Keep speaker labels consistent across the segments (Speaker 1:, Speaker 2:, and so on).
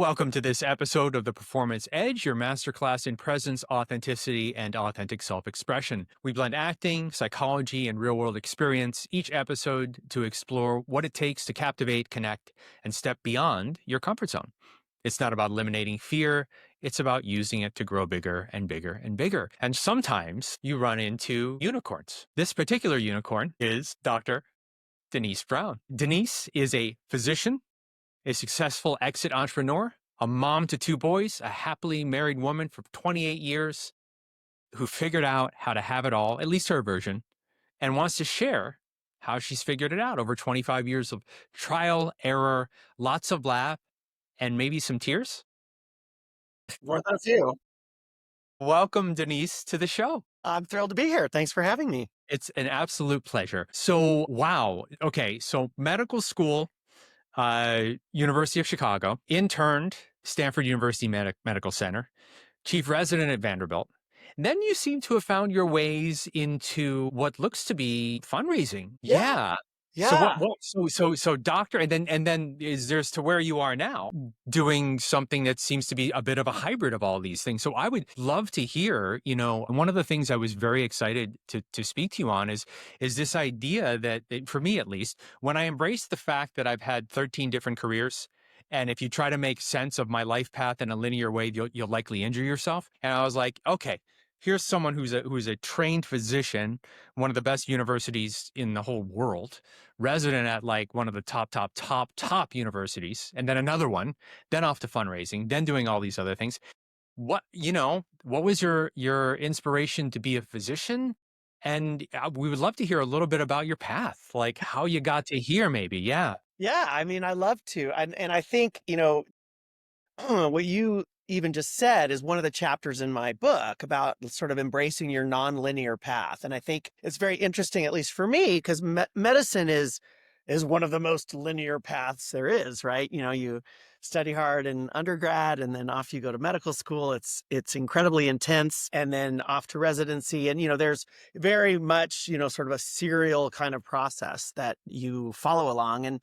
Speaker 1: Welcome to this episode of The Performance Edge, your masterclass in presence, authenticity, and authentic self expression. We blend acting, psychology, and real world experience each episode to explore what it takes to captivate, connect, and step beyond your comfort zone. It's not about eliminating fear, it's about using it to grow bigger and bigger and bigger. And sometimes you run into unicorns. This particular unicorn is Dr. Denise Brown. Denise is a physician, a successful exit entrepreneur, a mom to two boys, a happily married woman for 28 years who figured out how to have it all, at least her version, and wants to share how she's figured it out over 25 years of trial, error, lots of laugh, and maybe some tears.
Speaker 2: More than a few.
Speaker 1: Welcome, Denise, to the show.
Speaker 2: I'm thrilled to be here. Thanks for having me.
Speaker 1: It's an absolute pleasure. So, wow. Okay. So, medical school, University of Chicago, interned, Stanford University Medical Center, chief resident at Vanderbilt. Then you seem to have found your ways into what looks to be fundraising. Yeah. So
Speaker 2: Yeah.
Speaker 1: so doctor, and then is there's to where you are now doing something that seems to be a bit of a hybrid of all these things. So I would love to hear, one of the things I was very excited to speak to you on is this idea that for me, at least, when I embraced the fact that I've had 13 different careers, and if you try to make sense of my life path in a linear way, you'll likely injure yourself. And I was like, okay, here's someone who's a trained physician, one of the best universities in the whole world, resident at like one of the top universities, and then another one, then off to fundraising, then doing all these other things. What was your inspiration to be a physician? And we would love to hear a little bit about your path, like how you got to here, maybe. Yeah.
Speaker 2: Yeah. I mean, I love to. And I think, what you even just said is one of the chapters in my book about sort of embracing your nonlinear path. And I think it's very interesting, at least for me, because medicine is one of the most linear paths there is, right? You study hard in undergrad and then off you go to medical school. It's incredibly intense, and then off to residency. And, there's very much, sort of a serial kind of process that you follow along.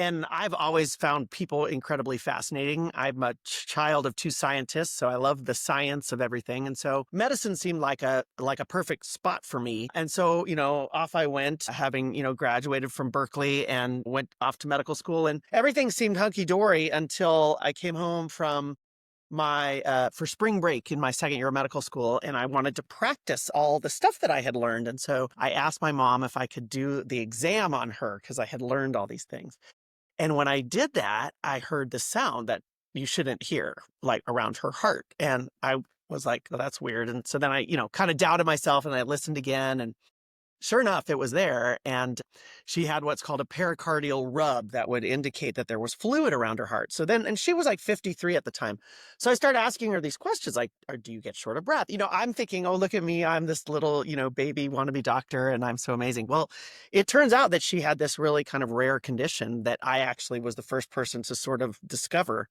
Speaker 2: And I've always found people incredibly fascinating. I'm a child of two scientists, so I love the science of everything. And so medicine seemed like a perfect spot for me. And so, off I went, having, graduated from Berkeley and went off to medical school, and everything seemed hunky-dory until I came home from my for spring break in my second year of medical school, and I wanted to practice all the stuff that I had learned. And so I asked my mom if I could do the exam on her because I had learned all these things. And when I did that, I heard the sound that you shouldn't hear, like around her heart. And I was like, well, that's weird. And so then I, kind of doubted myself, and I listened again, and sure enough, it was there. And she had what's called a pericardial rub that would indicate that there was fluid around her heart. So then, and she was like 53 at the time. So I started asking her these questions like, do you get short of breath? I'm thinking, oh, look at me. I'm this little, baby wannabe doctor, and I'm so amazing. Well, it turns out that she had this really kind of rare condition that I actually was the first person to sort of discover.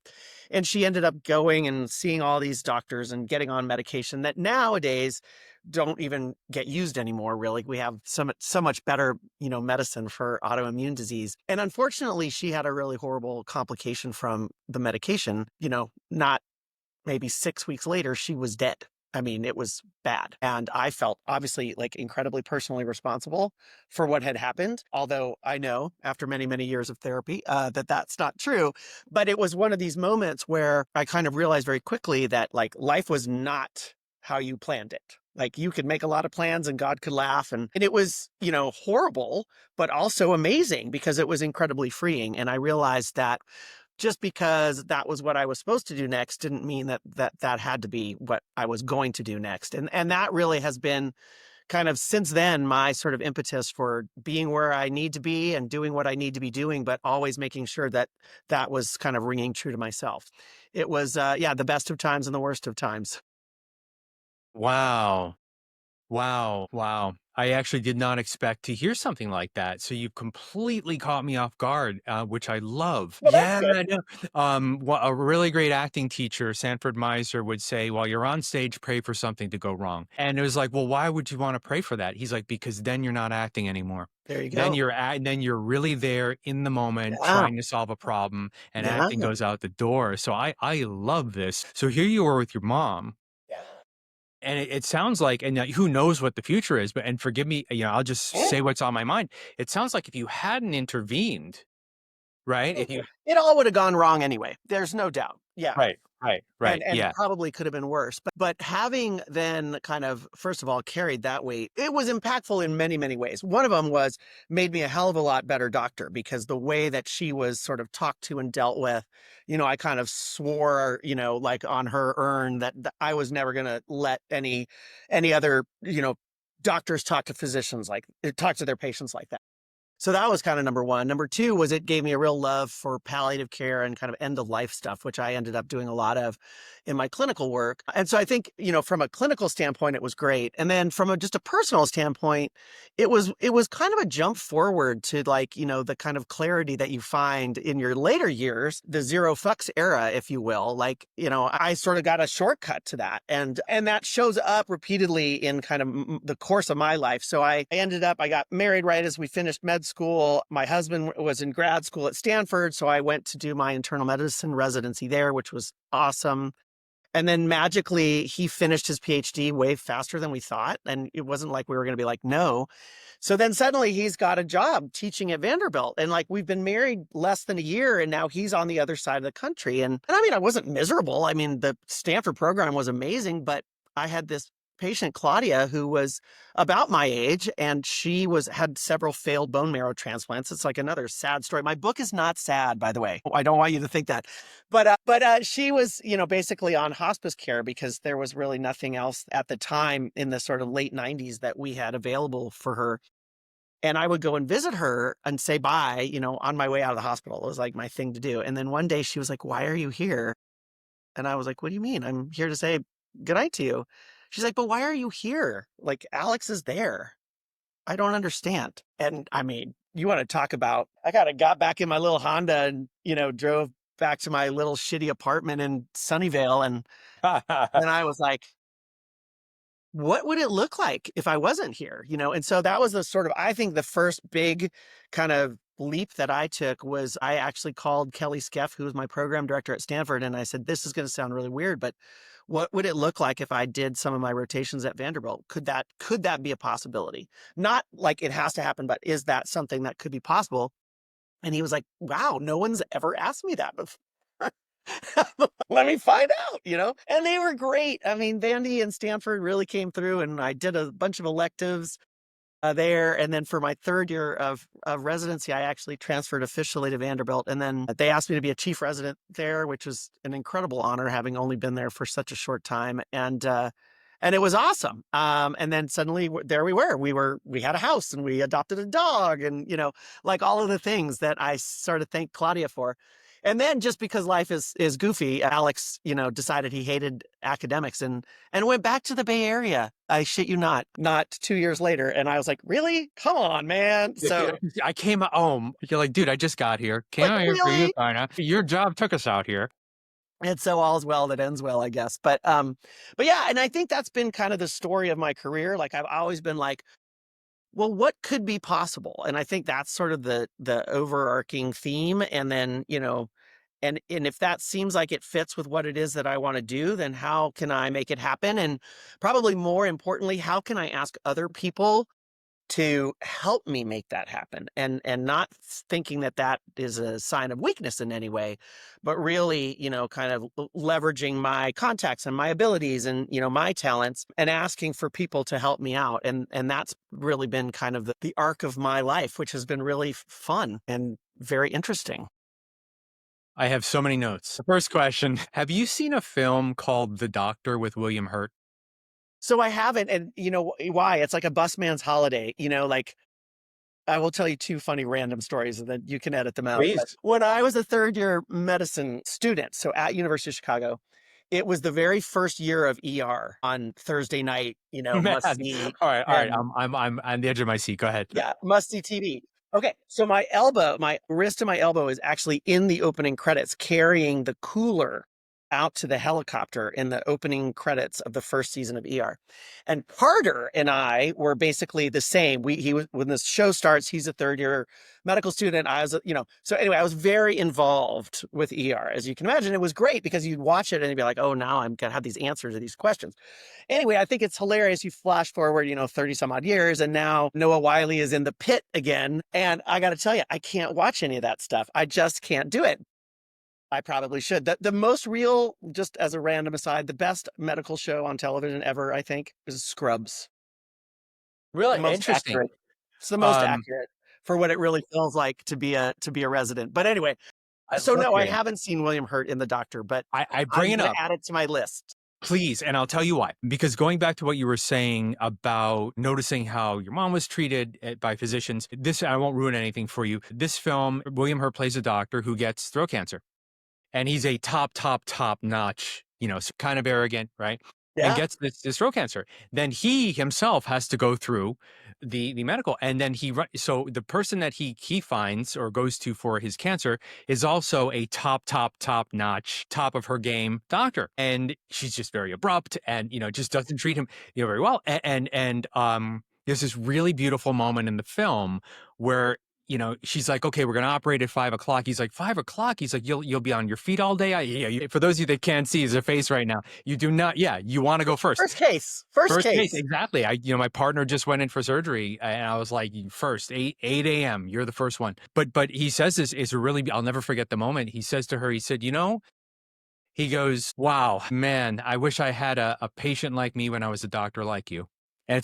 Speaker 2: And she ended up going and seeing all these doctors and getting on medication that nowadays don't even get used anymore. Really, we have so much better, medicine for autoimmune disease. And unfortunately, she had a really horrible complication from the medication. Not maybe 6 weeks later, she was dead. I mean, it was bad. And I felt obviously like incredibly personally responsible for what had happened. Although I know after many, many years of therapy, that that's not true. But it was one of these moments where I kind of realized very quickly that like life was not how you planned it. Like you could make a lot of plans and God could laugh. And it was, horrible, but also amazing because it was incredibly freeing. And I realized that just because that was what I was supposed to do next didn't mean that had to be what I was going to do next. And that really has been kind of since then my sort of impetus for being where I need to be and doing what I need to be doing, but always making sure that that was kind of ringing true to myself. It was, the best of times and the worst of times.
Speaker 1: Wow. Wow, wow. I actually did not expect to hear something like that. So you completely caught me off guard, which I love.
Speaker 2: Well, that's
Speaker 1: Yeah,
Speaker 2: good.
Speaker 1: I know. A really great acting teacher, Sanford Meiser, would say, "While you're on stage, pray for something to go wrong." And it was like, "Well, why would you want to pray for that?" He's like, "Because then you're not acting anymore.
Speaker 2: There you
Speaker 1: Then
Speaker 2: go.
Speaker 1: then you're really there in the moment,
Speaker 2: Yeah.
Speaker 1: trying to solve a problem, and
Speaker 2: Yeah.
Speaker 1: acting goes out the door." So I love this. So here you are with your mom,
Speaker 2: Yeah.
Speaker 1: and it sounds like, and who knows what the future is, but, and forgive me, I'll just
Speaker 2: Yeah.
Speaker 1: say what's on my mind. It sounds like if you hadn't intervened, right? If you
Speaker 2: It all would have gone wrong anyway. There's no doubt. Yeah.
Speaker 1: right, right, right,
Speaker 2: And
Speaker 1: yeah.
Speaker 2: probably could have been worse. But having then kind of, first of all, carried that weight, it was impactful in many, many ways. One of them was made me a hell of a lot better doctor because the way that she was sort of talked to and dealt with, I kind of swore, like on her urn that I was never going to let any other, doctors talk to physicians like talk to their patients like that. So that was kind of number one. Number two was it gave me a real love for palliative care and kind of end of life stuff, which I ended up doing a lot of in my clinical work. And so I think, from a clinical standpoint, it was great. And then from just a personal standpoint, it was kind of a jump forward to like, the kind of clarity that you find in your later years, the zero fucks era, if you will. Like, I sort of got a shortcut to that. And that shows up repeatedly in kind of the course of my life. So I got married right as we finished med school. My husband was in grad school at Stanford, so I went to do my internal medicine residency there, which was awesome. And then magically, he finished his PhD way faster than we thought. And it wasn't like we were going to be like, no. So then suddenly he's got a job teaching at Vanderbilt. And like we've been married less than a year and now he's on the other side of the country. And I mean, I wasn't miserable. I mean, the Stanford program was amazing, but I had this patient, Claudia, who was about my age and she had several failed bone marrow transplants. It's like another sad story. My book is not sad, by the way. I don't want you to think that. But she was, basically on hospice care because there was really nothing else at the time in the sort of late 90s that we had available for her. And I would go and visit her and say bye, on my way out of the hospital. It was like my thing to do. And then one day she was like, "Why are you here?" And I was like, "What do you mean? I'm here to say goodnight to you." She's like, "But why are you here? Like, Alex is there. I don't understand." And I mean, you want to talk about, I kind of got back in my little Honda and, drove back to my little shitty apartment in Sunnyvale. And then I was like, what would it look like if I wasn't here? And so that was the sort of, I think the first big kind of leap that I took was I actually called Kelly Skeff, who was my program director at Stanford. And I said, this is going to sound really weird, but what would it look like if I did some of my rotations at Vanderbilt? Could that be a possibility? Not like it has to happen, but is that something that could be possible? And he was like, wow, no one's ever asked me that before. Let me find out. And they were great. I mean, Vandy and Stanford really came through, and I did a bunch of electives there. And then for my third year of residency, I actually transferred officially to Vanderbilt. And then they asked me to be a chief resident there, which was an incredible honor, having only been there for such a short time. And it was awesome. And then suddenly there we were. We had a house and we adopted a dog, and like all of the things that I sort of thank Claudia for. And then just because life is goofy, Alex, decided he hated academics and went back to the Bay Area. I shit you not 2 years later. And I was like, really? Come on, man. So
Speaker 1: I came home. You're like, dude, I just got here. Came
Speaker 2: like,
Speaker 1: out here for you,
Speaker 2: really?
Speaker 1: kind of. Your job took us out here.
Speaker 2: And so all's well that ends well, I guess. But yeah, and I think that's been kind of the story of my career. Like I've always been like, well, what could be possible? And I think that's sort of the overarching theme. And then, and if that seems like it fits with what it is that I want to do, then how can I make it happen? And probably more importantly, how can I ask other people to help me make that happen? And not thinking that that is a sign of weakness in any way, but really, kind of leveraging my contacts and my abilities and, my talents and asking for people to help me out. And that's really been kind of the arc of my life, which has been really fun and very interesting.
Speaker 1: I have so many notes. The first question: have you seen a film called The Doctor with William Hurt?
Speaker 2: So I haven't, and why? It's like a busman's holiday, like I will tell you two funny random stories and then you can edit them out. But
Speaker 1: Please.
Speaker 2: when I was a third year medicine student, so at University of Chicago, It was the very first year of ER on Thursday night,
Speaker 1: Man,
Speaker 2: must see.
Speaker 1: all right.
Speaker 2: And
Speaker 1: I'm on the edge of my seat. Go ahead.
Speaker 2: yeah, must see TV. Okay, so my wrist of my elbow is actually in the opening credits carrying the cooler out to the helicopter in the opening credits of the first season of ER. And Carter and I were basically the same. He was, when this show starts, he's a third year medical student. I was, so anyway, I was very involved with ER. As you can imagine, it was great because you'd watch it and you'd be like, oh, now I'm gonna have these answers to these questions. Anyway, I think it's hilarious. You flash forward, 30 some odd years, and now Noah Wyle is in the pit again. And I got to tell you, I can't watch any of that stuff. I just can't do it. I probably should. The most real, just as a random aside, the best medical show on television ever, I think, is Scrubs. The
Speaker 1: Really
Speaker 2: most
Speaker 1: interesting.
Speaker 2: accurate. It's the most
Speaker 1: Um,
Speaker 2: accurate for what it really feels like to be a resident. But anyway,
Speaker 1: I
Speaker 2: so
Speaker 1: love
Speaker 2: no, I
Speaker 1: hearing.
Speaker 2: haven't seen William Hurt in The Doctor, but
Speaker 1: I bring
Speaker 2: I'm
Speaker 1: it
Speaker 2: going
Speaker 1: up.
Speaker 2: to add it to my list.
Speaker 1: Please, and I'll tell you why. Because going back to what you were saying about noticing how your mom was treated by physicians, this, I won't ruin anything for you. This film, William Hurt plays a doctor who gets throat cancer, and he's a top notch, kind of arrogant, right? And
Speaker 2: Yeah.
Speaker 1: gets this throat cancer. Then he himself has to go through the medical, and then so the person that he finds or goes to for his cancer is also a top notch, top of her game doctor, and she's just very abrupt and just doesn't treat him very well. And there's this really beautiful moment in the film where she's like, okay, we're going to operate at 5 o'clock. He's like, 5 o'clock? He's like, you'll be on your feet all day. For those of you that can't see his face right now, you do not. Yeah. You want to go first.
Speaker 2: First case. First
Speaker 1: First case.
Speaker 2: case.
Speaker 1: Exactly. My partner just went in for surgery and I was like, first, 8 a.m. You're the first one. But he says this is really, I'll never forget the moment. He says to her, he said, he goes, wow, man, I wish I had a patient like me when I was a doctor like you. And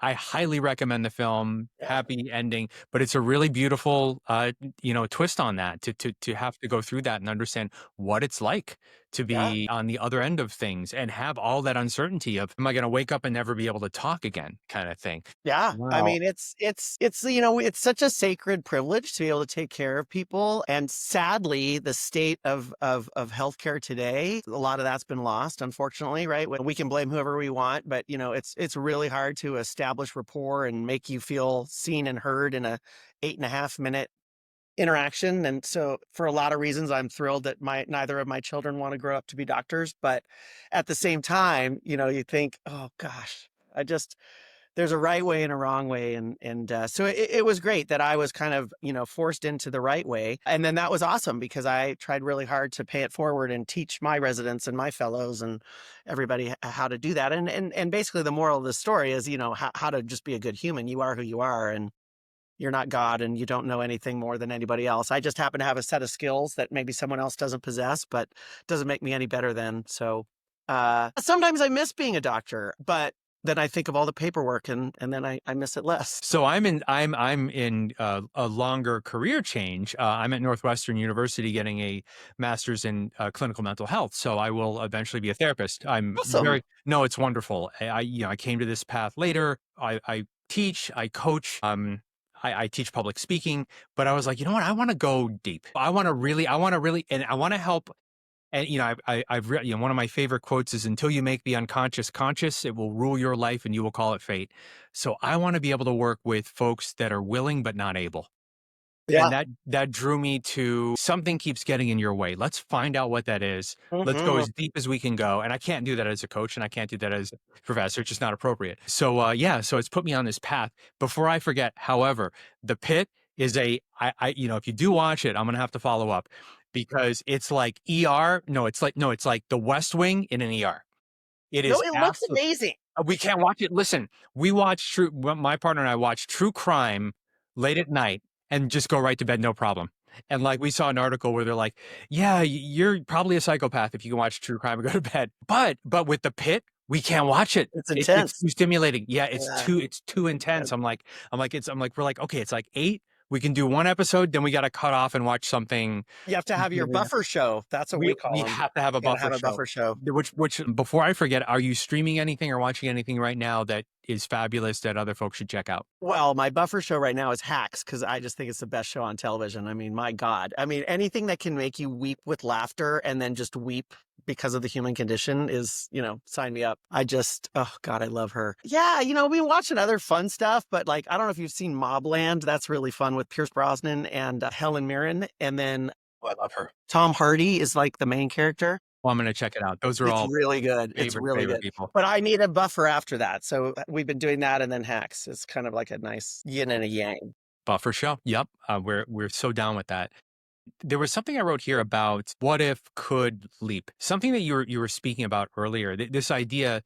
Speaker 1: I highly recommend the film.
Speaker 2: Yeah.
Speaker 1: Happy ending, but it's a really beautiful, twist on that to have to go through that and understand what it's like to
Speaker 2: Yeah.
Speaker 1: be on the other end of things and have all that uncertainty of, am I going to wake up and never be able to talk again kind of thing.
Speaker 2: Yeah. I
Speaker 1: Wow.
Speaker 2: mean, it's such a sacred privilege to be able to take care of people. And sadly, the state of healthcare today, a lot of that's been lost, unfortunately, right? When we can blame whoever we want, but it's really hard to establish rapport and make you feel seen and heard in a 8.5 minute interaction. And so for a lot of reasons, I'm thrilled that neither of my children want to grow up to be doctors. But at the same time, you think, oh gosh, there's a right way and a wrong way. And so it was great that I was kind of, forced into the right way. And then that was awesome because I tried really hard to pay it forward and teach my residents and my fellows and everybody how to do that. And basically the moral of the story is, how to just be a good human. You are who you are, and you're not God, and you don't know anything more than anybody else. I just happen to have a set of skills that maybe someone else doesn't possess, but doesn't make me any better than. So sometimes I miss being a doctor, but then I think of all the paperwork and then I miss it less.
Speaker 1: So I'm in a longer career change. I'm at Northwestern University getting a master's in clinical mental health. So I will eventually be a therapist.
Speaker 2: Awesome.
Speaker 1: No, it's wonderful. I came to this path later. I teach, I coach. I teach public speaking, but I was like, you know what? I want to go deep. I want to really, and I want to help. And I've read, one of my favorite quotes is, "Until you make the unconscious conscious, it will rule your life, and you will call it fate." So I want to be able to work with folks that are willing but not able.
Speaker 2: Yeah.
Speaker 1: And that drew me to something keeps getting in your way. Let's find out what that is. Let's go
Speaker 2: Hmm.
Speaker 1: as deep as we can go. And I can't do that as a coach, and I can't do that as a professor. It's just not appropriate. So so it's put me on this path. Before I forget, however, The Pit is if you do watch it, I'm gonna have to follow up because it's like ER. No, it's like The West Wing in an ER. It
Speaker 2: No,
Speaker 1: is
Speaker 2: it looks
Speaker 1: absolutely.
Speaker 2: amazing.
Speaker 1: We can't watch it. Listen, my partner and I watch true crime late at night and just go right to bed, no problem. And like we saw an article where they're like, yeah, you're probably a psychopath if you can watch true crime and go to bed. But with The Pit, we can't watch it.
Speaker 2: It's
Speaker 1: It's
Speaker 2: intense.
Speaker 1: too stimulating. Yeah,
Speaker 2: Yeah.
Speaker 1: it's too intense. We're like, okay, it's like 8. We can do one episode, then we got to cut off and watch something.
Speaker 2: You have to have your buffer show. That's what we
Speaker 1: We
Speaker 2: call them.
Speaker 1: have to have a
Speaker 2: You gotta
Speaker 1: buffer
Speaker 2: have a
Speaker 1: show.
Speaker 2: buffer show.
Speaker 1: Which before I forget, are you streaming anything or watching anything right now that is fabulous that other folks should check out?
Speaker 2: Well, my buffer show right now is Hacks because I just think it's the best show on television. I mean, my God. I mean, anything that can make you weep with laughter and then just weep because of the human condition is, sign me up. Oh God, I love her. Yeah, we've been watching other fun stuff, but like, I don't know if you've seen Mobland. That's really fun with Pierce Brosnan and Helen Mirren. And then
Speaker 1: Oh, I love her.
Speaker 2: Tom Hardy is like the main character.
Speaker 1: Well, I'm going to check it out. Those are
Speaker 2: It's
Speaker 1: all
Speaker 2: really good. It's really
Speaker 1: favorite
Speaker 2: good.
Speaker 1: people.
Speaker 2: But I need a buffer after that. So we've been doing that and then Hacks. It's kind of like a nice yin and a yang.
Speaker 1: Buffer show. Yep. We're so down with that. There was something I wrote here about what if, could, leap. Something that you were speaking about earlier. This idea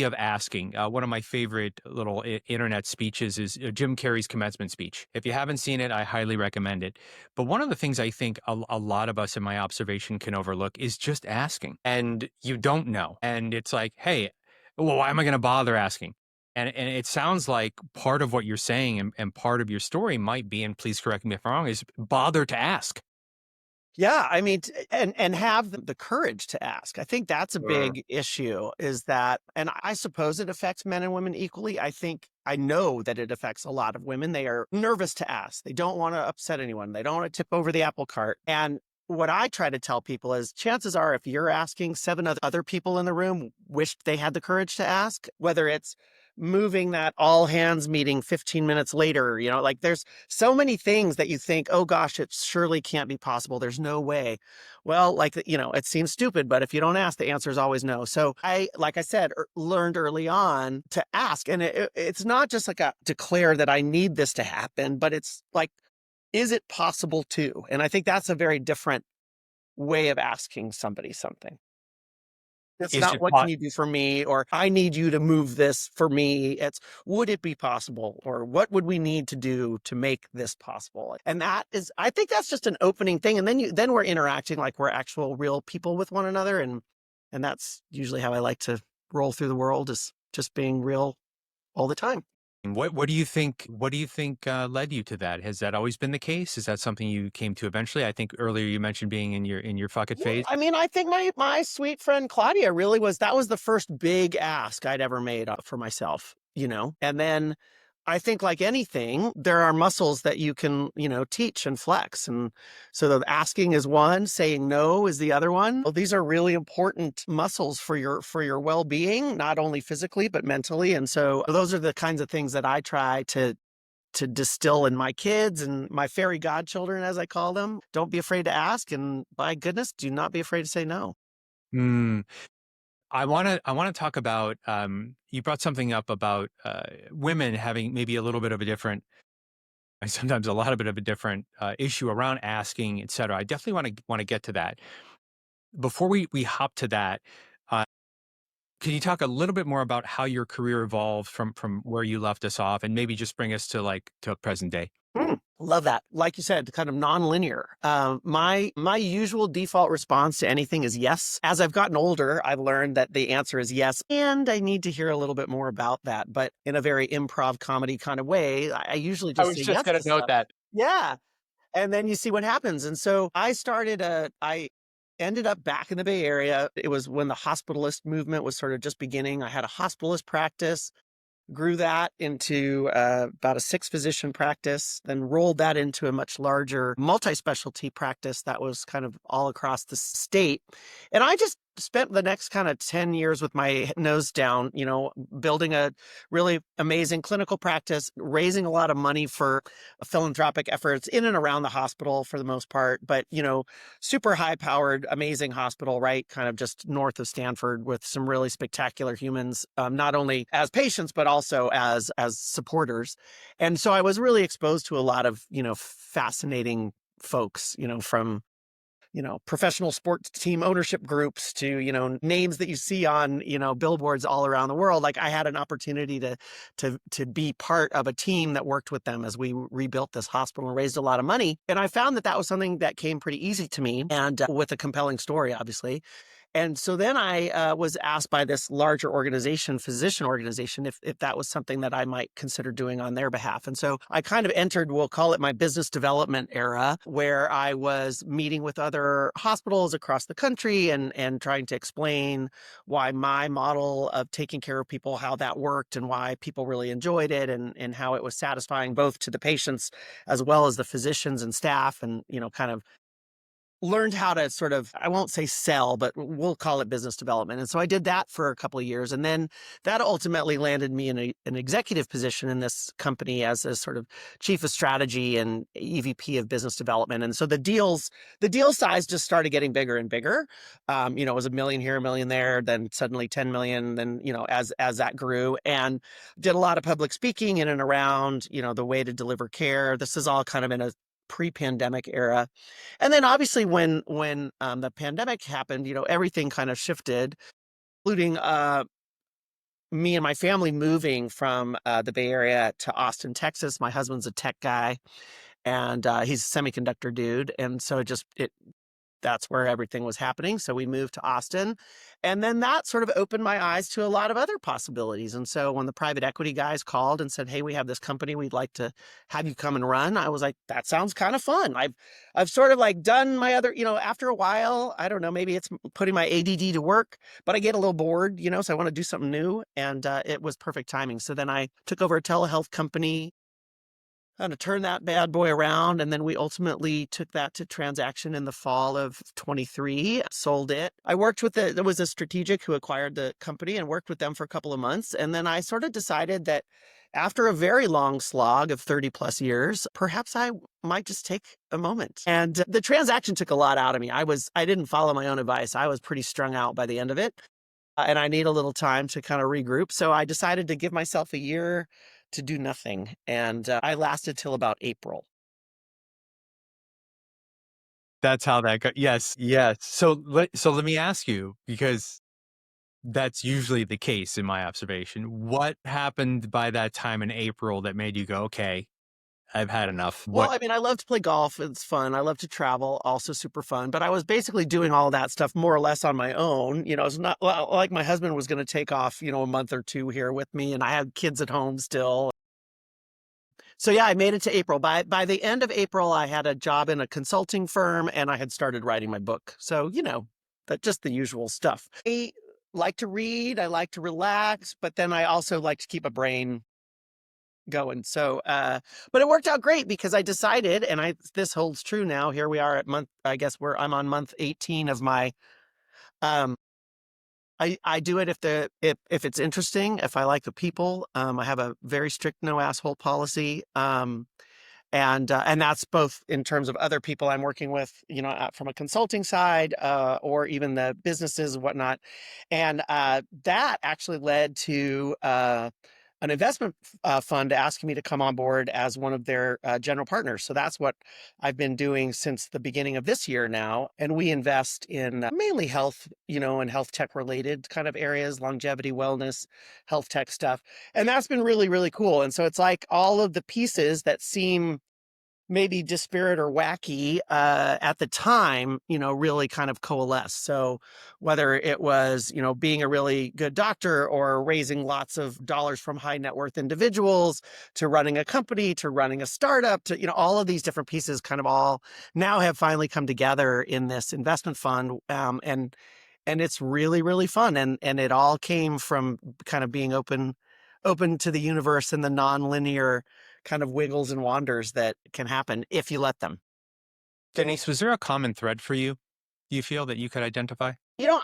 Speaker 1: of asking. One of my favorite little internet speeches is Jim Carrey's commencement speech. If you haven't seen it, I highly recommend it. But one of the things I think a lot of us, in my observation, can overlook is just asking. And you don't know, and it's like, hey, well, why am I going to bother asking? And it sounds like part of what you're saying and part of your story might be, and please correct me if I'm wrong, is bother to ask.
Speaker 2: Yeah, I mean, and have the courage to ask. I think that's a
Speaker 1: Sure.
Speaker 2: big issue is that, and I suppose it affects men and women equally. I know that it affects a lot of women. They are nervous to ask. They don't want to upset anyone. They don't want to tip over the apple cart. And what I try to tell people is chances are if you're asking, seven other people in the room wished they had the courage to ask, whether it's moving that all hands meeting 15 minutes later, like there's so many things that you think, oh gosh, it surely can't be possible. There's no way. Well, like, it seems stupid, but if you don't ask, the answer is always no. So like I said, learned early on to ask. And it's not just like a declare that I need this to happen, but it's like, is it possible to? And I think that's a very different way of asking somebody something. It's
Speaker 1: Is
Speaker 2: not
Speaker 1: it
Speaker 2: what can you do for me, or I need you to move this for me. It's would it be possible, or what would we need to do to make this possible? And I think that's just an opening thing. And then we're interacting like we're actual real people with one another. And that's usually how I like to roll through the world, is just being real all the time.
Speaker 1: what do you think? What do you think led you to that? Has that always been the case? Is that something you came to eventually? I think earlier you mentioned being in your fuck it
Speaker 2: Yeah,
Speaker 1: phase.
Speaker 2: I mean, I think my sweet friend Claudia really that was the first big ask I'd ever made for myself, And then I think like anything, there are muscles that you can, teach and flex. And so the asking is one, saying no is the other one. Well, these are really important muscles for your well-being, not only physically, but mentally. And so those are the kinds of things that I try to distill in my kids and my fairy godchildren, as I call them. Don't be afraid to ask. And by goodness, do not be afraid to say no.
Speaker 1: Hmm. I want to talk about you brought something up about women having maybe a little bit of a different, and sometimes a lot of bit of a different issue around asking, et cetera. I definitely want to get to that. Before we hop to that, uh, can you talk a little bit more about how your career evolved from where you left us off, and maybe just bring us to present day?
Speaker 2: Love that. Like you said, kind of nonlinear. My usual default response to anything is yes. As I've gotten older, I've learned that the answer is yes, and I need to hear a little bit more about that. But in a very improv comedy kind of way, I usually
Speaker 1: I
Speaker 2: just
Speaker 1: was
Speaker 2: say
Speaker 1: just
Speaker 2: yes
Speaker 1: going
Speaker 2: to
Speaker 1: to note
Speaker 2: stuff.
Speaker 1: that.
Speaker 2: Yeah, and then you see what happens. And so I ended up back in the Bay Area. It was when the hospitalist movement was sort of just beginning. I had a hospitalist practice, grew that into about a 6-physician practice, then rolled that into a much larger multi-specialty practice that was kind of all across the state. And I just spent the next kind of 10 years with my nose down, building a really amazing clinical practice, raising a lot of money for philanthropic efforts in and around the hospital for the most part, but, super high powered, amazing hospital, right? Kind of just north of Stanford with some really spectacular humans, not only as patients, but also as supporters. And so I was really exposed to a lot of, fascinating folks, from professional sports team ownership groups to, names that you see on, billboards all around the world. Like I had an opportunity to be part of a team that worked with them as we rebuilt this hospital and raised a lot of money. And I found that was something that came pretty easy to me, and with a compelling story, obviously. And so then I was asked by this larger organization, physician organization, if that was something that I might consider doing on their behalf. And so I kind of entered, we'll call it my business development era, where I was meeting with other hospitals across the country and trying to explain why my model of taking care of people, how that worked and why people really enjoyed it, and how it was satisfying both to the patients as well as the physicians and staff, and, kind of learned how to sort of, I won't say sell, but we'll call it business development. And so I did that for a couple of years. And then that ultimately landed me in an executive position in this company as a sort of chief of strategy and EVP of business development. And so the deal size just started getting bigger and bigger. It was a million here, a million there, then suddenly 10 million, then, as that grew, and did a lot of public speaking in and around, the way to deliver care. This is all kind of in a pre-pandemic era. And then obviously when the pandemic happened, everything kind of shifted, including me and my family moving from the Bay Area to Austin, Texas. My husband's a tech guy, and he's a semiconductor dude, and so it that's where everything was happening. So we moved to Austin. And then that sort of opened my eyes to a lot of other possibilities. And so when the private equity guys called and said, "Hey, we have this company we'd like to have you come and run," I was like, that sounds kind of fun. I've sort of like done my other, after a while, I don't know, maybe it's putting my ADD to work, but I get a little bored, so I want to do something new. And it was perfect timing. So then I took over a telehealth company, kind of turn that bad boy around. And then we ultimately took that to transaction in the fall of 23, sold it. I worked with there was a strategic who acquired the company and worked with them for a couple of months. And then I sort of decided that after a very long slog of 30 plus years, perhaps I might just take a moment. And the transaction took a lot out of me. I didn't follow my own advice. I was pretty strung out by the end of it. And I need a little time to kind of regroup. So I decided to give myself a year to do nothing. And I lasted till about April.
Speaker 1: That's how that go yes, yes. So let me ask you, because that's usually the case in my observation. What happened by that time in April that made you go, "Okay, I've had enough."
Speaker 2: Well,
Speaker 1: What
Speaker 2: I mean, I love to play golf. It's fun. I love to travel, also super fun. But I was basically doing all that stuff more or less on my own. It's not like my husband was going to take off, a month or two here with me, and I had kids at home still. So yeah, I made it to April. By the end of April, I had a job in a consulting firm and I had started writing my book. So, that just the usual stuff. I like to read, I like to relax, but then I also like to keep a brain going. So but it worked out great because I decided, and this holds true now. Here we are at I guess I'm on month 18 of my um I do it if it's interesting, if I like the people. I have a very strict no asshole policy. And that's both in terms of other people I'm working with, from a consulting side, or even the businesses and whatnot. And that actually led to an investment fund asking me to come on board as one of their general partners. So that's what I've been doing since the beginning of this year now. And we invest in mainly health, and health tech related kind of areas, longevity, wellness, health tech stuff. And that's been really, really cool. And so it's like all of the pieces that seem maybe disparate or wacky at the time, really kind of coalesce. So whether it was, being a really good doctor or raising lots of dollars from high net worth individuals to running a company, to running a startup, to, all of these different pieces kind of all now have finally come together in this investment fund. And it's really, really fun. And it all came from kind of being open to the universe and the nonlinear kind of wiggles and wanders that can happen if you let them.
Speaker 1: Denise, was there a common thread for you, do you feel, that you could identify?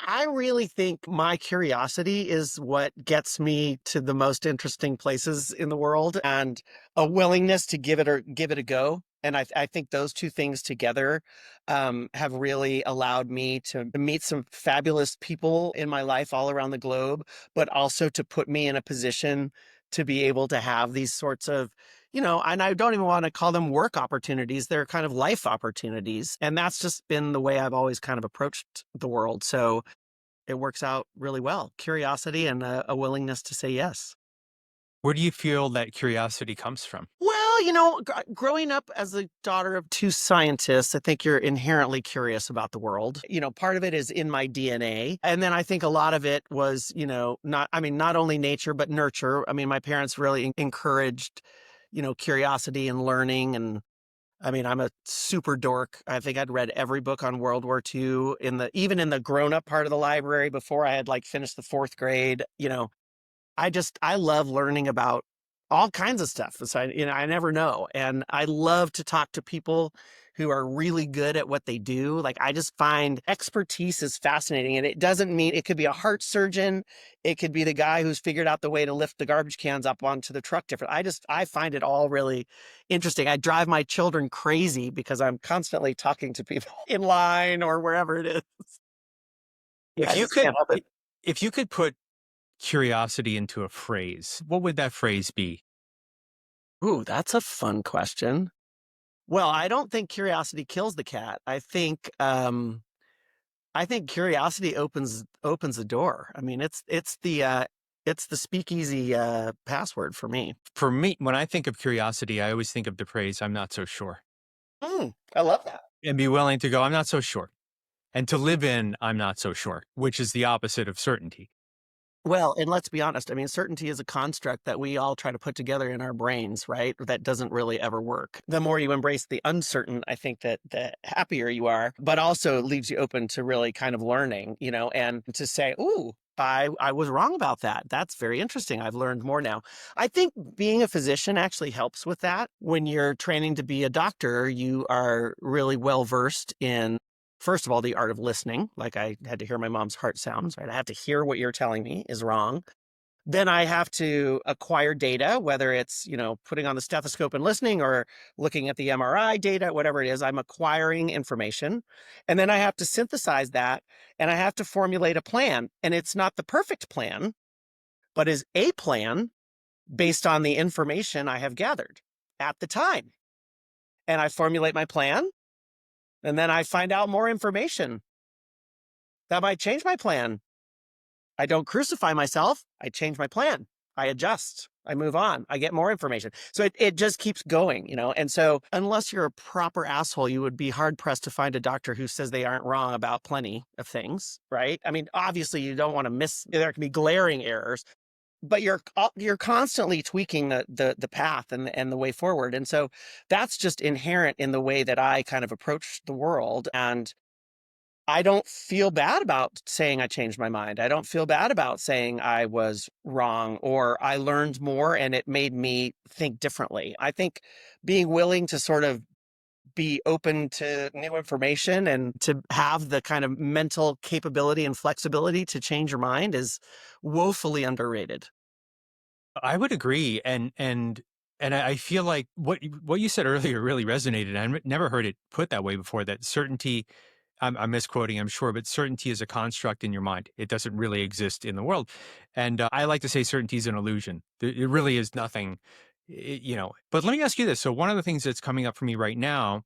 Speaker 2: I really think my curiosity is what gets me to the most interesting places in the world, and a willingness to give it a go. And I think those two things together have really allowed me to meet some fabulous people in my life all around the globe, but also to put me in a position to be able to have these sorts of, and I don't even want to call them work opportunities. They're kind of life opportunities. And that's just been the way I've always kind of approached the world. So it works out really well. Curiosity and a willingness to say yes.
Speaker 1: Where do you feel that curiosity comes from?
Speaker 2: Well, growing up as the daughter of two scientists, I think you're inherently curious about the world. Part of it is in my DNA. And then I think a lot of it was, not only nature, but nurture. I mean, my parents really encouraged, curiosity and learning. And I mean, I'm a super dork. I think I'd read every book on World War II even in the grown up part of the library before I had like finished the fourth grade. I love learning about all kinds of stuff. So I never know. And I love to talk to people who are really good at what they do. Like, I just find expertise is fascinating. And it doesn't mean it could be a heart surgeon. It could be the guy who's figured out the way to lift the garbage cans up onto the truck different. I find it all really interesting. I drive my children crazy because I'm constantly talking to people in line or wherever it is.
Speaker 1: If
Speaker 2: I
Speaker 1: you
Speaker 2: just
Speaker 1: could,
Speaker 2: can't help it.
Speaker 1: if you could put curiosity into a phrase, what would that phrase be?
Speaker 2: Ooh, that's a fun question. Well, I don't think curiosity kills the cat. I think curiosity opens the door. I mean, it's the speakeasy password for me.
Speaker 1: For me, when I think of curiosity, I always think of the phrase, I'm not so sure.
Speaker 2: I love that.
Speaker 1: And be willing to go, I'm not so sure. And to live in, I'm not so sure, which is the opposite of certainty.
Speaker 2: Well, and let's be honest. I mean, certainty is a construct that we all try to put together in our brains, right? That doesn't really ever work. The more you embrace the uncertain, I think that the happier you are, but also leaves you open to really kind of learning, and to say, ooh, I was wrong about that. That's very interesting. I've learned more now. I think being a physician actually helps with that. When you're training to be a doctor, you are really well versed in, first of all, the art of listening. Like, I had to hear my mom's heart sounds, right? I have to hear what you're telling me is wrong. Then I have to acquire data, whether it's, putting on the stethoscope and listening or looking at the MRI data, whatever it is, I'm acquiring information. And then I have to synthesize that and I have to formulate a plan. And it's not the perfect plan, but is a plan based on the information I have gathered at the time. And I formulate my plan, and then I find out more information that might change my plan. I don't crucify myself. I change my plan. I adjust. I move on. I get more information. So it just keeps going, And so unless you're a proper asshole, you would be hard pressed to find a doctor who says they aren't wrong about plenty of things, right? I mean, obviously you don't want to there can be glaring errors, but you're constantly tweaking the path and the way forward. And so that's just inherent in the way that I kind of approach the world. And I don't feel bad about saying I changed my mind. I don't feel bad about saying I was wrong or I learned more and it made me think differently. I think being willing to sort of be open to new information and to have the kind of mental capability and flexibility to change your mind is woefully underrated.
Speaker 1: I would agree. And I feel like what you said earlier really resonated. I never heard it put that way before, that certainty, I'm misquoting, I'm sure, but certainty is a construct in your mind. It doesn't really exist in the world. And I like to say certainty is an illusion. It really is nothing, But let me ask you this. So one of the things that's coming up for me right now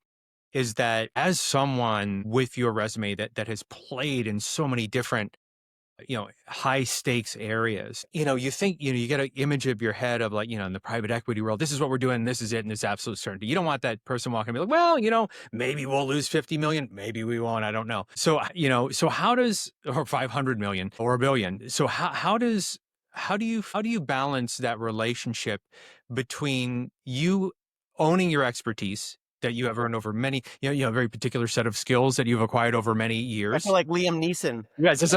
Speaker 1: is that as someone with your resume that has played in so many different high stakes areas, you think, you get an image of your head of, like, in the private equity world, this is what we're doing, this is it, and it's absolute certainty. You don't want that person walking and be like, well, maybe we'll lose 50 million, maybe we won't, I don't know. So, so how does, or 500 million or a billion. So how do you balance that relationship between you owning your expertise that you have earned over many, you have a very particular set of skills that you've acquired over many
Speaker 2: I
Speaker 1: years.
Speaker 2: feel like Liam Neeson.
Speaker 1: Yes, that's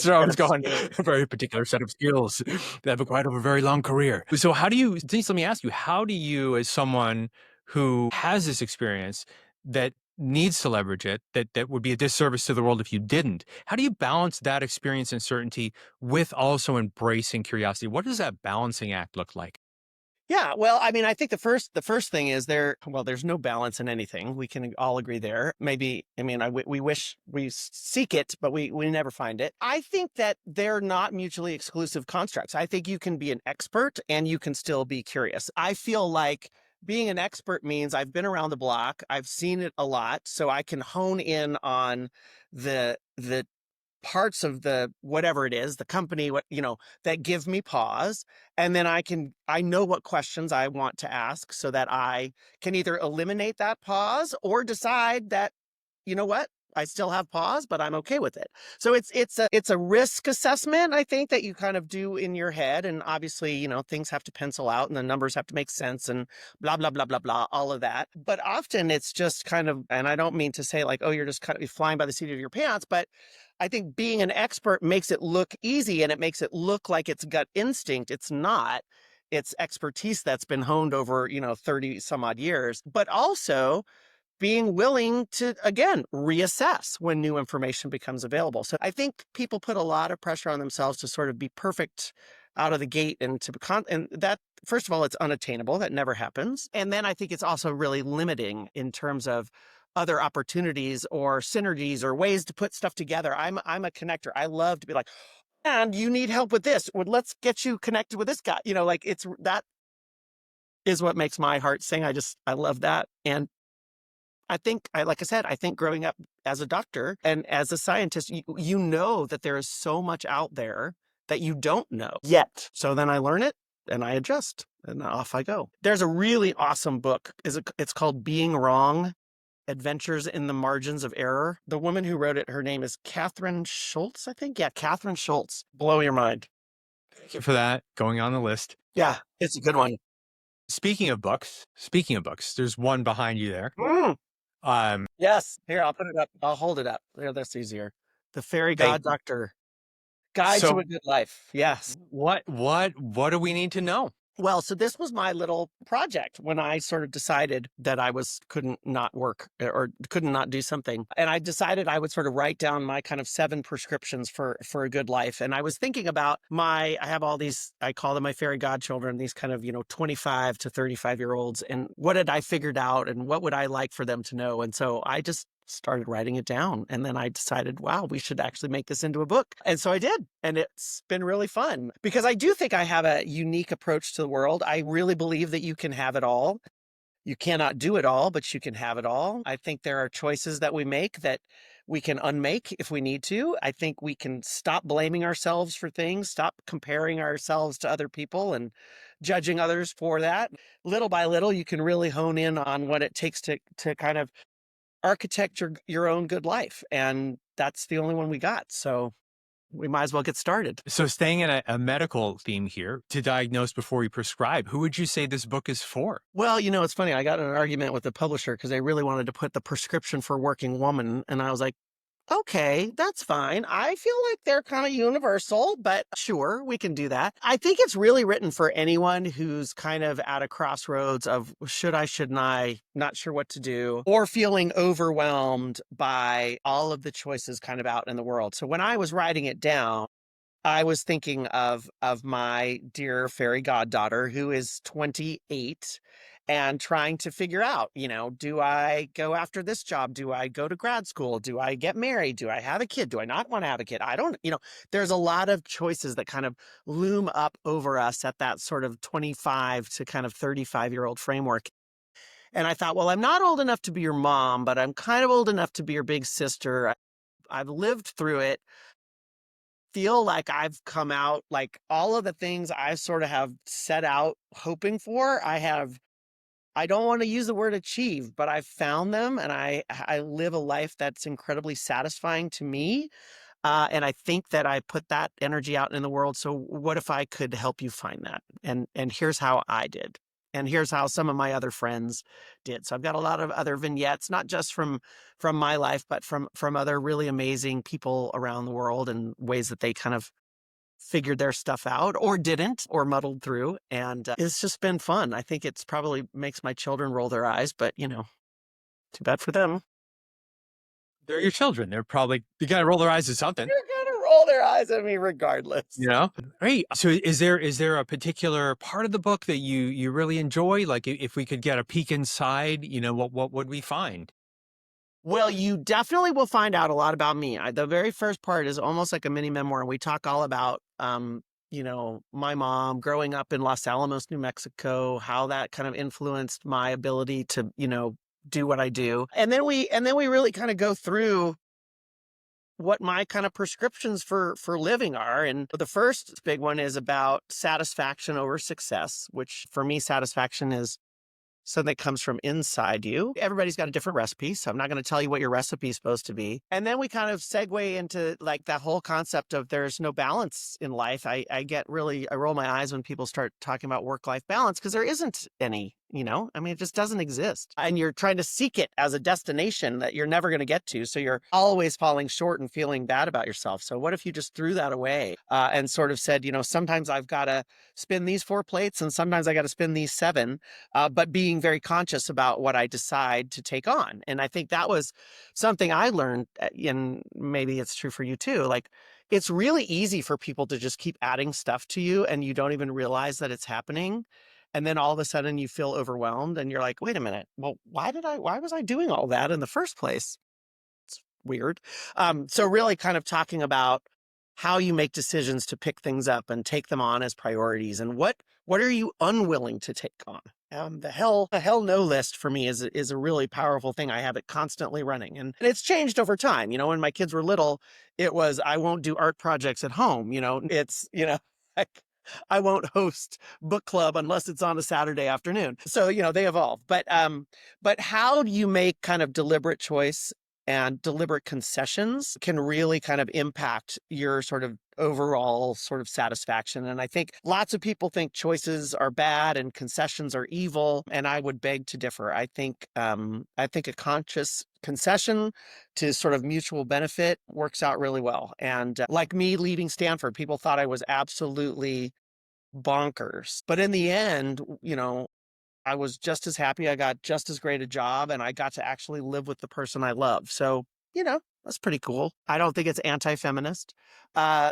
Speaker 1: where I was going.
Speaker 2: Skills.
Speaker 1: A very particular set of skills that I've acquired over a very long career. So Denise, let me ask you, how do you, as someone who has this experience that needs to leverage it, that would be a disservice to the world if you didn't, how do you balance that experience and certainty with also embracing curiosity? What does that balancing act look like?
Speaker 2: Yeah, well, I mean, I think the first thing is there's no balance in anything. We can all agree there. Maybe, I mean, we wish we seek it, but we never find it. I think that they're not mutually exclusive constructs. I think you can be an expert and you can still be curious. I feel like being an expert means I've been around the block, I've seen it a lot, so I can hone in on the parts of the whatever it is, the company, that give me pause. And then I know what questions I want to ask so that I can either eliminate that pause or decide that, you know what, I still have pause, but I'm okay with it. So it's a risk assessment, I think, that you kind of do in your head. And obviously, things have to pencil out and the numbers have to make sense and blah, blah, blah, blah, blah, all of that. But often it's just kind of, and I don't mean to say like, oh, you're just kind of flying by the seat of your pants, but I think being an expert makes it look easy and it makes it look like it's gut instinct. It's not. it's expertise that's been honed over, 30 some odd years, but also being willing to, again, reassess when new information becomes available. So I think people put a lot of pressure on themselves to sort of be perfect out of the gate, and and that, first of all, it's unattainable. That never happens. And then I think it's also really limiting in terms of other opportunities or synergies or ways to put stuff together. I'm a connector. I love to be like, and you need help with this. Well, let's get you connected with this guy. Like it's that is what makes my heart sing. I love that. And I think, like I said, I think growing up as a doctor and as a scientist, you know that there is so much out there that you don't know yet. So then I learn it and I adjust and off I go. There's a really awesome book. It's called Being Wrong: Adventures in the Margins of Error. The woman who wrote it, her name is Catherine Schultz, I think. Yeah, Catherine Schultz. Blow your mind.
Speaker 1: Thank you for that. Going on the list.
Speaker 2: Yeah, it's a good one.
Speaker 1: Speaking of books, there's one behind you there.
Speaker 2: Mm.
Speaker 1: Um,
Speaker 2: Yes. Here, I'll put it up. I'll hold it up. There, that's easier. The Fairy God Doctor. Guide to a Good Life. Yes.
Speaker 1: what do we need to know?
Speaker 2: Well, so this was my little project when I sort of decided that I couldn't not work or couldn't not do something. And I decided I would sort of write down my kind of 7 prescriptions for a good life. And I was thinking about I have all these, I call them my fairy godchildren, these kind of, 25 to 35-year-olds. And what had I figured out and what would I like for them to know? And so I just started writing it down. And then I decided, wow, we should actually make this into a book. And so I did. And it's been really fun because I do think I have a unique approach to the world. I really believe that you can have it all. You cannot do it all, but you can have it all. I think there are choices that we make that we can unmake if we need to. I think we can stop blaming ourselves for things, stop comparing ourselves to other people and judging others for that. Little by little, you can really hone in on what it takes to kind of architect your own good life. And that's the only one we got. So we might as well get started.
Speaker 1: So staying in a medical theme here, to diagnose before you prescribe, who would you say this book is for?
Speaker 2: Well, it's funny. I got in an argument with the publisher because they really wanted to put the prescription for working woman. And I was like, okay, that's fine. I feel like they're kind of universal, but sure, we can do that. I think it's really written for anyone who's kind of at a crossroads of should I, shouldn't I, not sure what to do, or feeling overwhelmed by all of the choices kind of out in the world. So when I was writing it down, I was thinking of my dear fairy goddaughter who is 28 and trying to figure out, do I go after this job? Do I go to grad school? Do I get married? Do I have a kid? Do I not want to have a kid? I don't, there's a lot of choices that kind of loom up over us at that sort of 25 to kind of 35-year-old framework. And I thought, well, I'm not old enough to be your mom, but I'm kind of old enough to be your big sister. I've lived through it. Feel like I've come out, like all of the things I sort of have set out hoping for, I don't want to use the word achieve, but I've found them and I live a life that's incredibly satisfying to me. And I think that I put that energy out in the world. So what if I could help you find that? And here's how I did. And here's how some of my other friends did. So I've got a lot of other vignettes, not just from my life, but from other really amazing people around the world and ways that they kind of figured their stuff out or didn't or muddled through. And it's just been fun. I think it's probably makes my children roll their eyes, but too bad for them.
Speaker 1: They're your children. They're probably, you got to roll their eyes at something.
Speaker 2: They're going to roll their eyes at me regardless.
Speaker 1: Great. So is there a particular part of the book that you really enjoy? Like if we could get a peek inside, what would we find?
Speaker 2: Well, you definitely will find out a lot about me. The very first part is almost like a mini memoir. We talk all about, my mom growing up in Los Alamos, New Mexico, how that kind of influenced my ability to, do what I do. And then we really kind of go through what my kind of prescriptions for living are. And the first big one is about satisfaction over success, which for me, satisfaction is something that comes from inside you. Everybody's got a different recipe, so I'm not going to tell you what your recipe is supposed to be. And then we kind of segue into like that whole concept of there's no balance in life. I roll my eyes when people start talking about work-life balance because there isn't any. I mean, it just doesn't exist. And you're trying to seek it as a destination that you're never going to get to. So you're always falling short and feeling bad about yourself. So what if you just threw that away and sort of said, sometimes I've got to spin these 4 plates and sometimes I got to spin these 7, but being very conscious about what I decide to take on. And I think that was something I learned, and maybe it's true for you too. Like, it's really easy for people to just keep adding stuff to you and you don't even realize that it's happening. And then all of a sudden you feel overwhelmed and you're like, wait a minute, well, why was I doing all that in the first place? It's weird. So really kind of talking about how you make decisions to pick things up and take them on as priorities, and what are you unwilling to take on? The hell no list for me is a really powerful thing. I have it constantly running, and it's changed over time. When my kids were little, it was I won't do art projects at home. It's like I won't host book club unless it's on a Saturday afternoon. So they evolve. But how do you make kind of deliberate choice and deliberate concessions can really kind of impact your sort of overall sort of satisfaction. And I think lots of people think choices are bad and concessions are evil. And I would beg to differ. I think a conscious concession to sort of mutual benefit works out really well. And like me leaving Stanford, people thought I was absolutely bonkers. But in the end, I was just as happy. I got just as great a job and I got to actually live with the person I love. So, that's pretty cool. I don't think it's anti-feminist.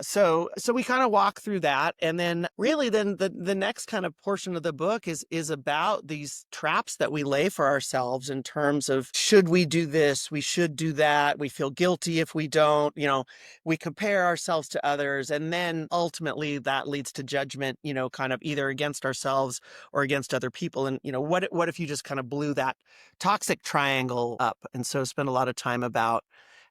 Speaker 2: So we kind of walk through that. And then really then the next kind of portion of the book is about these traps that we lay for ourselves in terms of, should we do this? We should do that. We feel guilty if we don't, we compare ourselves to others. And then ultimately that leads to judgment, kind of either against ourselves or against other people. And, what if you just kind of blew that toxic triangle up? And so spend a lot of time about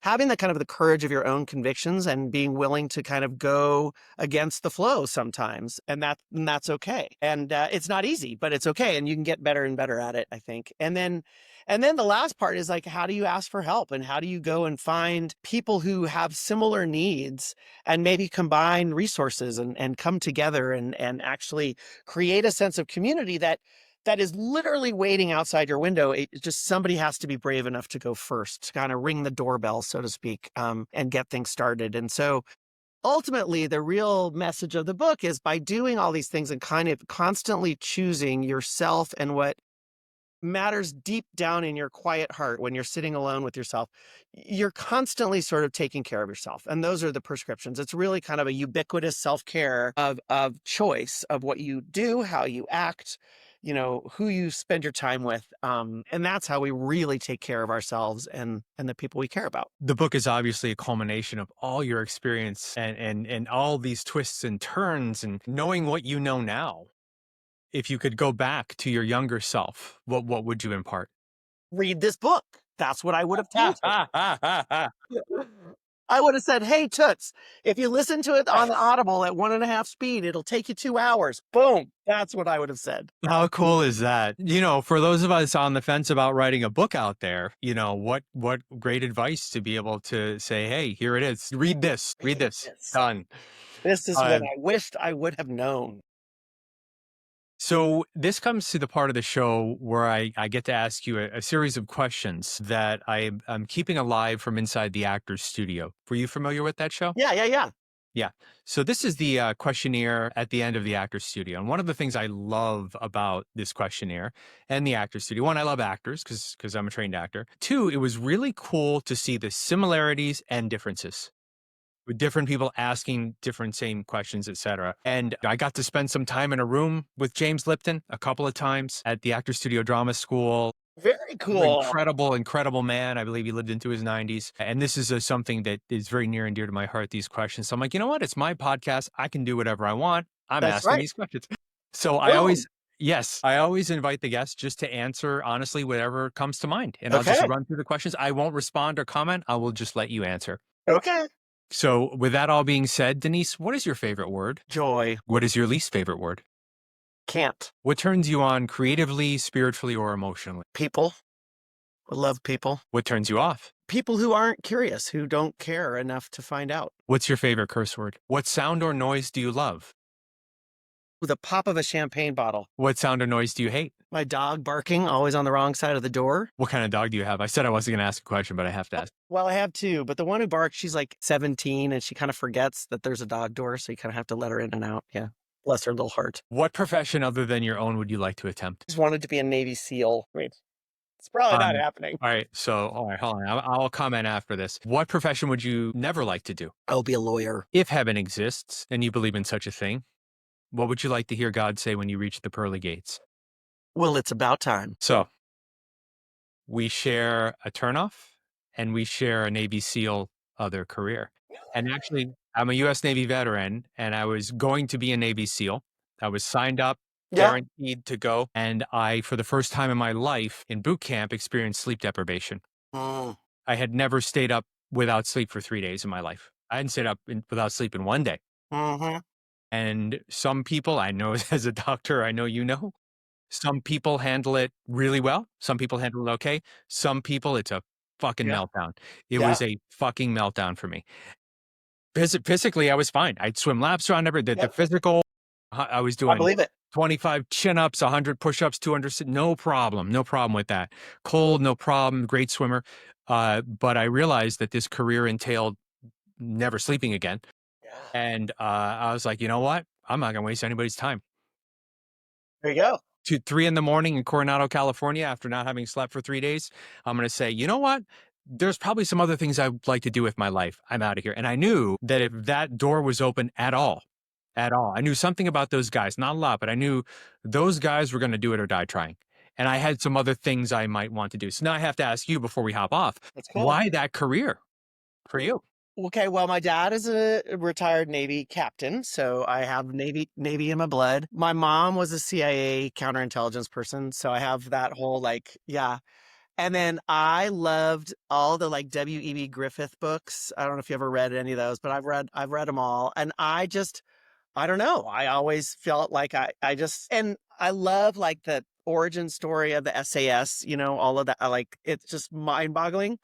Speaker 2: having the kind of the courage of your own convictions and being willing to kind of go against the flow sometimes. And that's okay. And it's not easy, but it's okay. And you can get better and better at it, I think. And then the last part is like, how do you ask for help and how do you go and find people who have similar needs and maybe combine resources and come together and actually create a sense of community that is literally waiting outside your window. It just, somebody has to be brave enough to go first, to kind of ring the doorbell, so to speak, and get things started. And so ultimately, the real message of the book is by doing all these things and kind of constantly choosing yourself and what matters deep down in your quiet heart when you're sitting alone with yourself, you're constantly sort of taking care of yourself. And those are the prescriptions. It's really kind of a ubiquitous self-care of choice of what you do, how you act, who you spend your time with. And that's how we really take care of ourselves and the people we care about.
Speaker 1: The book is obviously a culmination of all your experience and all these twists and turns and knowing what you know now. If you could go back to your younger self, what would you impart?
Speaker 2: Read this book. That's what I would have told her. I would have said, hey, Toots, if you listen to it on the Audible at 1.5 speed, it'll take you 2 hours. Boom. That's what I would have said.
Speaker 1: How cool is that? For those of us on the fence about writing a book out there, what great advice to be able to say, hey, here it is. Read this. Done.
Speaker 2: This is
Speaker 1: Uh,
Speaker 2: what I wished I would have known.
Speaker 1: So this comes to the part of the show where I get to ask you a series of questions that I'm keeping alive from inside the actor's studio. Were you familiar with that show?
Speaker 2: Yeah.
Speaker 1: Yeah. So this is the questionnaire at the end of the actor's studio. And one of the things I love about this questionnaire and the actor's studio, one, I love actors because I'm a trained actor. Two, it was really cool to see the similarities and differences with different people asking different same questions, etc. And I got to spend some time in a room with James Lipton a couple of times at the Actor Studio Drama School.
Speaker 2: Very cool.
Speaker 1: Incredible man. I believe he lived into his 90s. And this is something that is very near and dear to my heart, these questions. So I'm like, you know what? It's my podcast. I can do whatever I want. I'm
Speaker 2: That's
Speaker 1: asking
Speaker 2: right.
Speaker 1: these questions. So
Speaker 2: Boom.
Speaker 1: I always invite the guests just to answer honestly whatever comes to mind. And I'll just
Speaker 2: Okay.
Speaker 1: run through the questions. I won't respond or comment. I will just let you answer.
Speaker 2: Okay.
Speaker 1: So with that all being said, Denise, what is your favorite word?
Speaker 2: Joy.
Speaker 1: What is your least favorite word?
Speaker 2: Can't.
Speaker 1: What turns you on creatively, spiritually, or emotionally?
Speaker 2: People. I love people.
Speaker 1: What turns you off?
Speaker 2: People who aren't curious, who don't care enough to find out.
Speaker 1: What's your favorite curse word? What sound or noise do you love?
Speaker 2: with a pop of a champagne bottle.
Speaker 1: What sound or noise do you hate?
Speaker 2: My dog barking, always on the wrong side of the door.
Speaker 1: What kind of dog do you have? I said I wasn't going to ask a question, but I have to ask.
Speaker 2: Well, I have two, but the one who barks, she's like 17 and she kind of forgets that there's a dog door. So you kind of have to let her in and out. Yeah. Bless her little heart.
Speaker 1: What profession other than your own would you like to attempt?
Speaker 2: Just wanted to be a Navy SEAL. Wait, it's probably not happening.
Speaker 1: All right. So, all right, hold on. I'll comment after this. What profession would you never like to do?
Speaker 2: I'll be a lawyer.
Speaker 1: If heaven exists and you believe in such a thing, what would you like to hear God say when you reach the pearly gates?
Speaker 2: Well, it's about time.
Speaker 1: So, we share a turnoff and we share a Navy SEAL other career. And actually, I'm a U.S. Navy veteran and I was going to be a Navy SEAL. I was signed up, guaranteed to go. And I, for the first time in my life in boot camp, experienced sleep deprivation.
Speaker 2: Mm.
Speaker 1: I had never stayed up without sleep for 3 days in my life. I hadn't stayed up without sleep in 1 day.
Speaker 2: Mm-hmm.
Speaker 1: And some people, I know as a doctor, I know you know, some people handle it really well. Some people handle it okay. Some people, it's a fucking meltdown. It was a fucking meltdown for me. Physically, I was fine. I'd swim laps around everything. The physical, I was doing 25 chin-ups, 100 push-ups, 200, no problem. No problem with that. Cold, no problem. Great swimmer. But I realized that this career entailed never sleeping again. And I was like, you know what? I'm not going to waste anybody's time.
Speaker 2: There you go.
Speaker 1: 3 a.m. in Coronado, California, after not having slept for 3 days, I'm going to say, you know what? There's probably some other things I'd like to do with my life. I'm out of here. And I knew that if that door was open at all, I knew something about those guys, not a lot, but I knew those guys were going to do it or die trying. And I had some other things I might want to do. So now I have to ask you before we hop off, why that career for you?
Speaker 2: Okay, well, my dad is a retired Navy captain, so I have Navy in my blood. My mom was a CIA counterintelligence person, so I have that whole And then I loved all the W.E.B. Griffith books. I don't know if you ever read any of those, but I've read them all, and I don't know. I always felt like and I love the origin story of the SAS. All of that. It's just mind-boggling.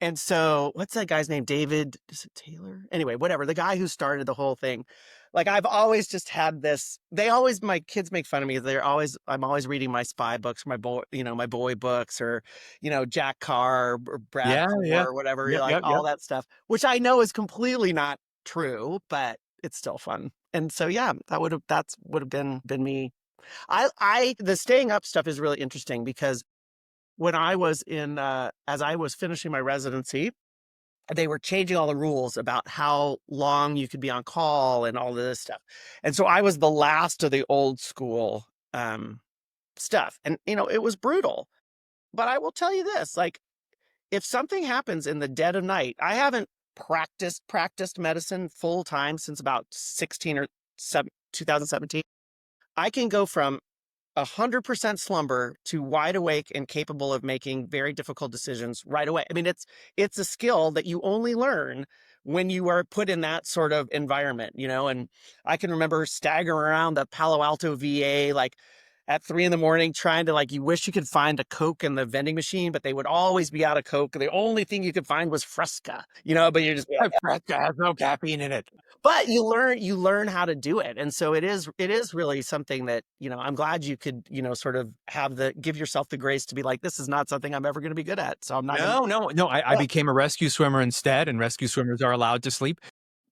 Speaker 2: And so, what's that guy's name? David, is it Taylor? Anyway, whatever. The guy who started the whole thing. I've always just had this. My kids make fun of me. I'm always reading my spy books, my boy books, or, Jack Carr or Brad or whatever, all that stuff, which I know is completely not true, but it's still fun. And so, yeah, that would have been me. The staying up stuff is really interesting because when I was as I was finishing my residency, they were changing all the rules about how long you could be on call and all of this stuff. And so I was the last of the old school stuff. And, it was brutal. But I will tell you this, if something happens in the dead of night, I haven't practiced medicine full time since about 2017. I can go from 100% slumber to wide awake and capable of making very difficult decisions right away. I mean, it's a skill that you only learn when you are put in that sort of environment, and I can remember staggering around the Palo Alto VA, at 3 a.m, trying to you wish you could find a Coke in the vending machine, but they would always be out of Coke. The only thing you could find was Fresca, but you're just
Speaker 1: Fresca has no caffeine in it.
Speaker 2: But you learn how to do it. And so it is really something that, I'm glad you could, sort of give yourself the grace to be like, this is not something I'm ever going to be good at. So I'm not.
Speaker 1: No. I became a rescue swimmer instead, and rescue swimmers are allowed to sleep.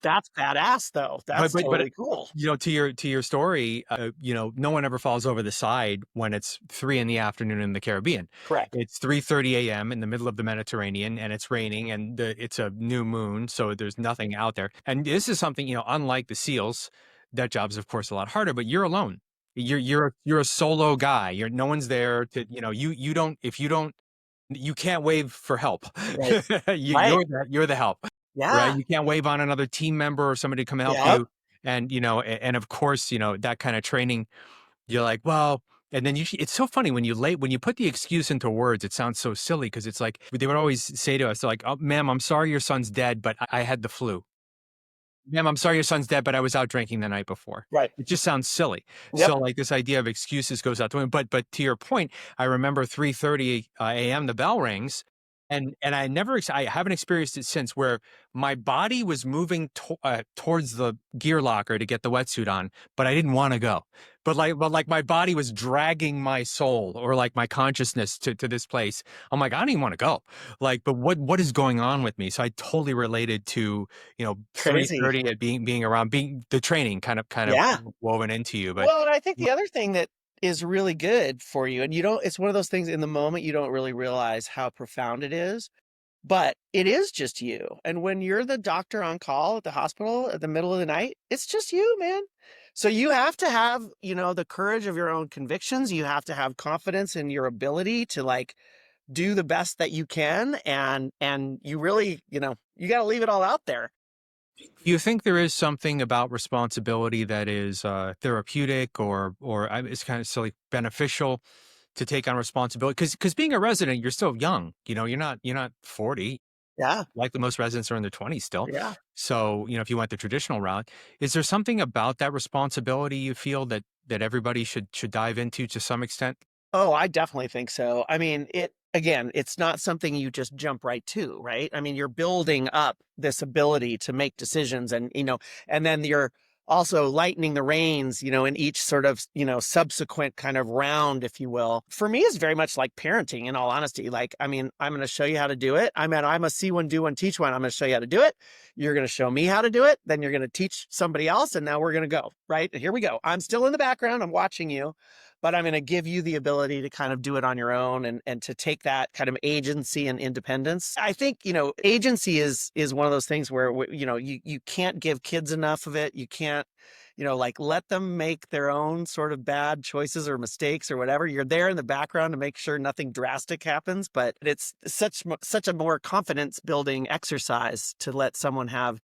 Speaker 2: That's badass though. That's totally cool.
Speaker 1: To your story, no one ever falls over the side when it's 3 p.m. in the Caribbean.
Speaker 2: Correct.
Speaker 1: It's 3:30 a.m. in the middle of the Mediterranean, and it's raining, and it's a new moon, so there's nothing out there. And this is something, unlike the SEALs, that job's of course a lot harder, but you're alone. You're a solo guy. No one's there to, you can't wave for help.
Speaker 2: Right.
Speaker 1: You're the help.
Speaker 2: Yeah.
Speaker 1: Right. You can't wave on another team member or somebody to come help you. And, and of course, that kind of training, you're like, well, and then it's so funny when you put the excuse into words, it sounds so silly because it's like, they would always say to us, like, oh, ma'am, I'm sorry your son's dead, but I had the flu. Ma'am, I'm sorry your son's dead, but I was out drinking the night before.
Speaker 2: Right.
Speaker 1: It just sounds silly.
Speaker 2: Yep.
Speaker 1: So this idea of excuses goes out the window. But to your point, I remember 3:30 a.m. the bell rings. And I haven't experienced it since, where my body was moving towards the gear locker to get the wetsuit on, but I didn't want to go. But like my body was dragging my soul, or like my consciousness, to this place. I'm like, I don't even want to go. Like, but what is going on with me? So I totally related to, 3:30
Speaker 2: Crazy.
Speaker 1: at being around, being the training kind of
Speaker 2: Yeah.
Speaker 1: woven into you. But
Speaker 2: Well, and I think the other thing that is really good for you, and you don't, it's one of those things in the moment you don't really realize how profound it is, but it is just you. And when you're the doctor on call at the hospital at the middle of the night, it's just you, man. So you have to have, the courage of your own convictions. You have to have confidence in your ability to like do the best that you can. And you really, you got to leave it all out there.
Speaker 1: do you think there is something about responsibility that is therapeutic, it's kind of silly, beneficial to take on responsibility? Because being a resident, you're still young. You're not 40.
Speaker 2: Yeah.
Speaker 1: Likely most residents are in their 20s still.
Speaker 2: Yeah.
Speaker 1: So, if you went the traditional route, is there something about that responsibility you feel that everybody should dive into to some extent?
Speaker 2: Oh, I definitely think so. I mean, again, it's not something you just jump right to, right? I mean, you're building up this ability to make decisions and then you're also lightening the reins, in each sort of, subsequent kind of round, if you will. For me, it's very much like parenting, in all honesty. Like, I mean, I'm going to show you how to do it. I mean, I'm a see one, do one, teach one. I'm going to show you how to do it. You're going to show me how to do it. Then you're going to teach somebody else. And now we're going to go, right? Here we go. I'm still in the background. I'm watching you, but I'm going to give you the ability to kind of do it on your own and to take that kind of agency and independence. I think, agency is one of those things where, you can't give kids enough of it. You can't, like let them make their own sort of bad choices or mistakes or whatever. You're there in the background to make sure nothing drastic happens, but it's such a more confidence building exercise to let someone have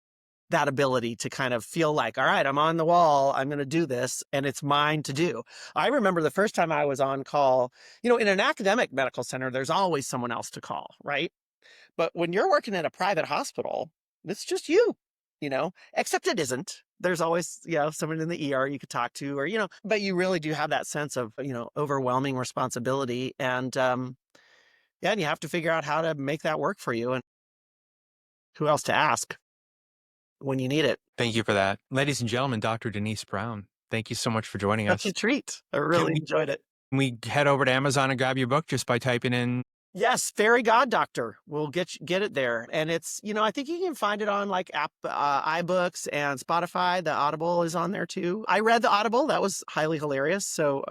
Speaker 2: that ability to kind of feel like, all right, I'm on the wall, I'm going to do this, and it's mine to do. I remember the first time I was on call, in an academic medical center, there's always someone else to call, right? But when you're working in a private hospital, it's just you, except it isn't. There's always, someone in the ER you could talk to, or, but you really do have that sense of, overwhelming responsibility. And, yeah, and you have to figure out how to make that work for you and who else to ask when you need it.
Speaker 1: Thank you for that. Ladies and gentlemen, Dr. Denise Brown, thank you so much for joining
Speaker 2: Such a
Speaker 1: us.
Speaker 2: treat. I
Speaker 1: Can
Speaker 2: really
Speaker 1: we,
Speaker 2: enjoyed it.
Speaker 1: can we head over to Amazon and grab your book just by typing in?
Speaker 2: Yes, Fairy God Doctor. We'll get it there. And it's, I think you can find it on like app iBooks and Spotify. The Audible is on there too. I read the Audible. That was highly hilarious. So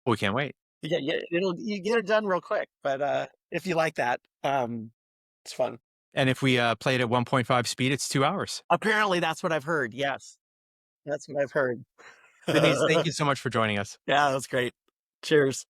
Speaker 1: We can't wait.
Speaker 2: yeah, you get it done real quick. But if you like that, it's fun.
Speaker 1: And if we play it at 1.5 speed, it's 2 hours.
Speaker 2: Apparently that's what I've heard. Yes, that's what I've heard.
Speaker 1: Denise, thank
Speaker 2: Yeah,
Speaker 1: you so much for joining us.
Speaker 2: that's great. Cheers.